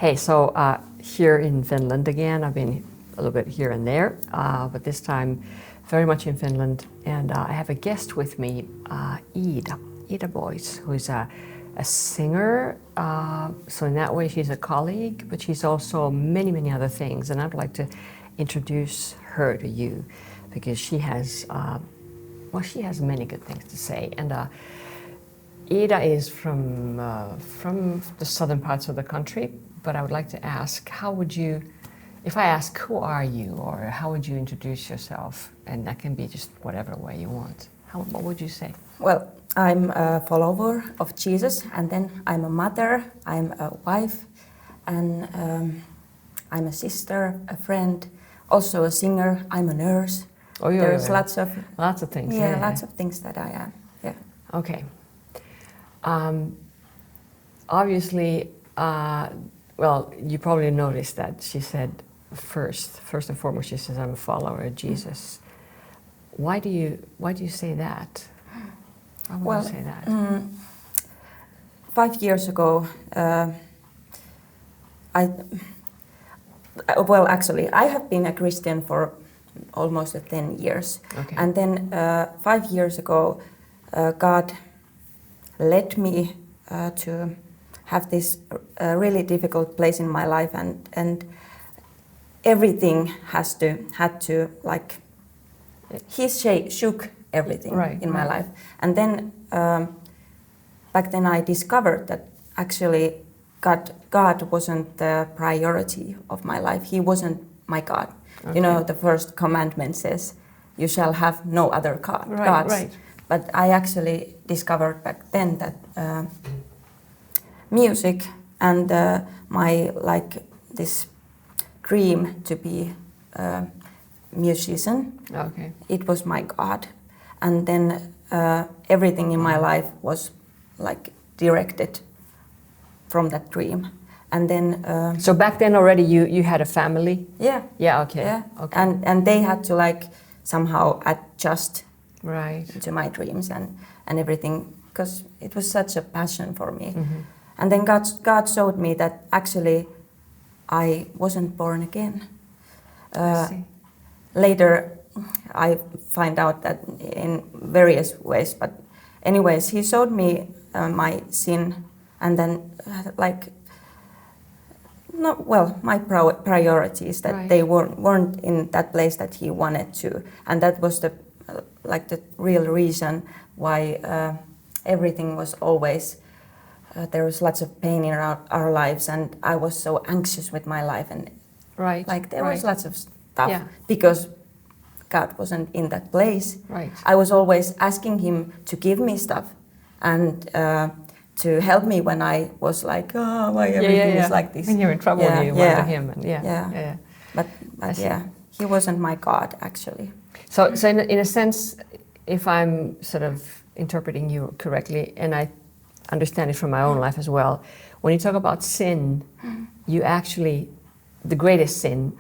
Hey, so here in Finland again, I've been a little bit here and there, but this time very much in Finland. And I have a guest with me, Ida Bois, who is a singer. So in that way, she's a colleague, but she's also many, many other things. And I'd like to introduce her to you because she has, she has many good things to say. And Ida is from the southern parts of the country, but I would like to ask, how would you, if I ask who are you, or how would you introduce yourself, and that can be just whatever way you want, what would you say? Well, I'm a follower of Jesus, and then I'm a mother, I'm a wife, and I'm a sister, a friend, also a singer, I'm a nurse. Oh, yeah, There's yeah. lots of things. Yeah, lots of things that I am. Yeah. Okay. Obviously, well, you probably noticed that she said first and foremost, she says, I'm a follower of Jesus. Why do you say that? Why would you say that? 5 years ago, actually, I have been a Christian for almost 10 years. Okay. And then 5 years ago, God led me to have this really difficult place in my life, and everything had to like, he shook everything in my life. And then back then I discovered that actually God wasn't the priority of my life. He wasn't my God. Okay. You know, the first commandment says, you shall have no other gods. Right. But I actually discovered back then that music and my this dream to be a musician, okay, it was my God. And then everything in my life was like directed from that dream. And then so back then already you had a family? Yeah. Yeah, okay. Yeah. Okay. And they had to like somehow adjust to my dreams and everything, because it was such a passion for me. Mm-hmm. And then God showed me that actually I wasn't born again. I see. Later I find out that in various ways, but anyways, he showed me my sin, and then my priorities, that they weren't in that place that he wanted to, and that was the real reason why everything was always there was lots of pain in our lives, and I was so anxious with my life, and there was lots of stuff because God wasn't in that place. Right. I was always asking him to give me stuff and to help me when I was like, oh, why everything is like this. When you're in trouble, you went to him. And But he wasn't my God, actually. So in a sense, if I'm sort of interpreting you correctly, and I understand it from my own life as well, when you talk about sin, you actually, the greatest sin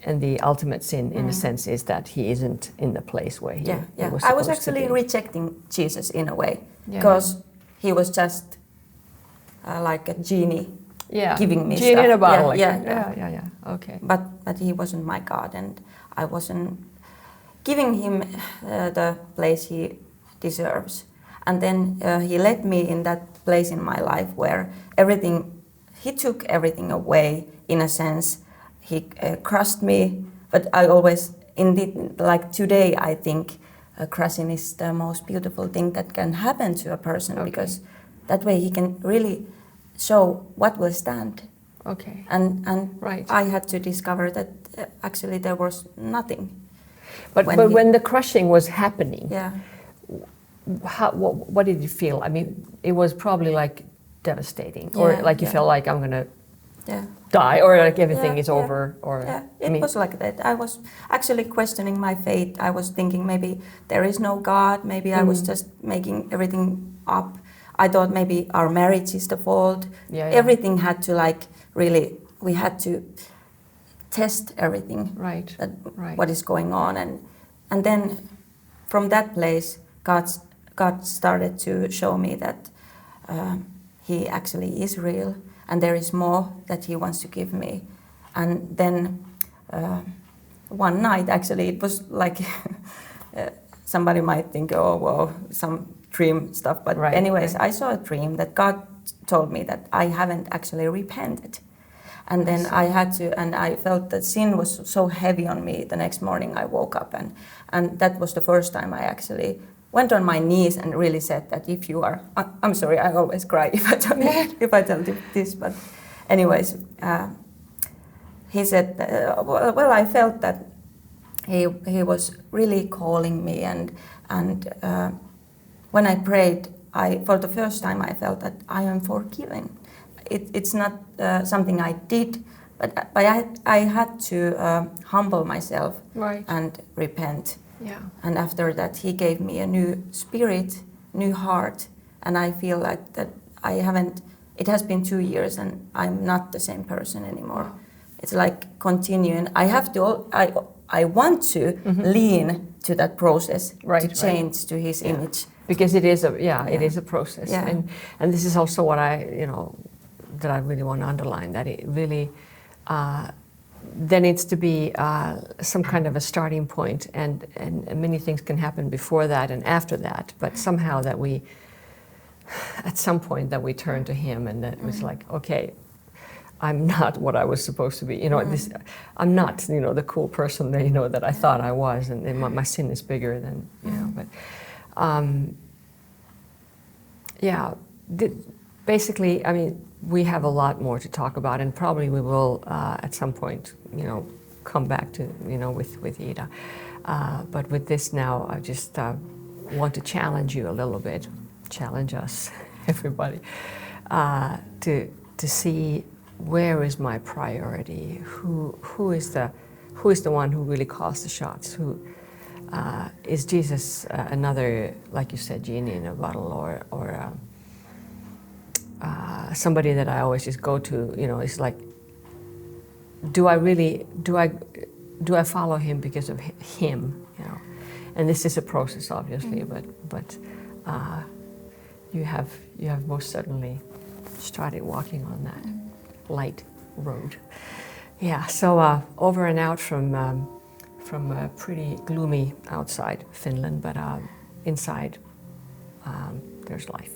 and the ultimate sin in a sense is that he isn't in the place where he was I was actually rejecting Jesus in a way, because he was just like a genie giving me genie stuff. in a bottle. Okay. But he wasn't my God, and I wasn't giving him the place he deserves. And then he led me in that place in my life where he took everything away in a sense. He crushed me, but I always, today, I think crushing is the most beautiful thing that can happen to a person, because that way he can really show what will stand. Okay. And I had to discover that actually there was nothing. But when the crushing was happening, what did you feel? I mean, it was probably like devastating, or like you felt like I'm gonna die, or like everything is over, or it was like that. I was actually questioning my faith. I was thinking maybe there is no God. Maybe I was just making everything up. I thought maybe our marriage is the fault. Everything had to we had to test everything. What is going on, and then from that place, God started to show me that he actually is real, and there is more that He wants to give me. And then one night, actually, it was like somebody might think, oh, well, some dream stuff. But Right, anyways, right. I saw a dream that God told me that I haven't actually repented. And then I had to, and I felt that sin was so heavy on me. The next morning I woke up, and that was the first time I actually went on my knees and really said that if you are, I'm sorry, I always cry if I tell this, but anyways, he said, well, I felt that he was really calling me, and when I prayed, for the first time I felt that I am forgiven. It's not something I did, but I had to humble myself, Right. and repent. Yeah. And after that, He gave me a new spirit, new heart, and I feel like that I haven't. It has been 2 years, and I'm not the same person anymore. Wow. It's like continuing. I have to. I want to lean to that process, Right, to right. change to His Yeah. image. Because it is a it Yeah. is a process, Yeah. and this is also what that I really want to underline, that it really there needs to be some kind of a starting point, and many things can happen before that and after that, but somehow that we at some point that we turn to Him, and that it was like, okay, I'm not what I was supposed to be. I'm not the cool person that that I thought I was, and my sin is bigger than but. Basically, I mean, we have a lot more to talk about, and probably we will at some point, come back to, with Ida. But with this now, I just want to challenge you a little bit, challenge us, everybody, to see where is my priority, who is the one who really calls the shots, is Jesus another, like you said, genie in a bottle, or somebody that I always just go to? It's like, do I follow Him because of Him? And this is a process, obviously, but you have most certainly started walking on that light road. Yeah. So over and out from a pretty gloomy outside Finland, but inside there's life.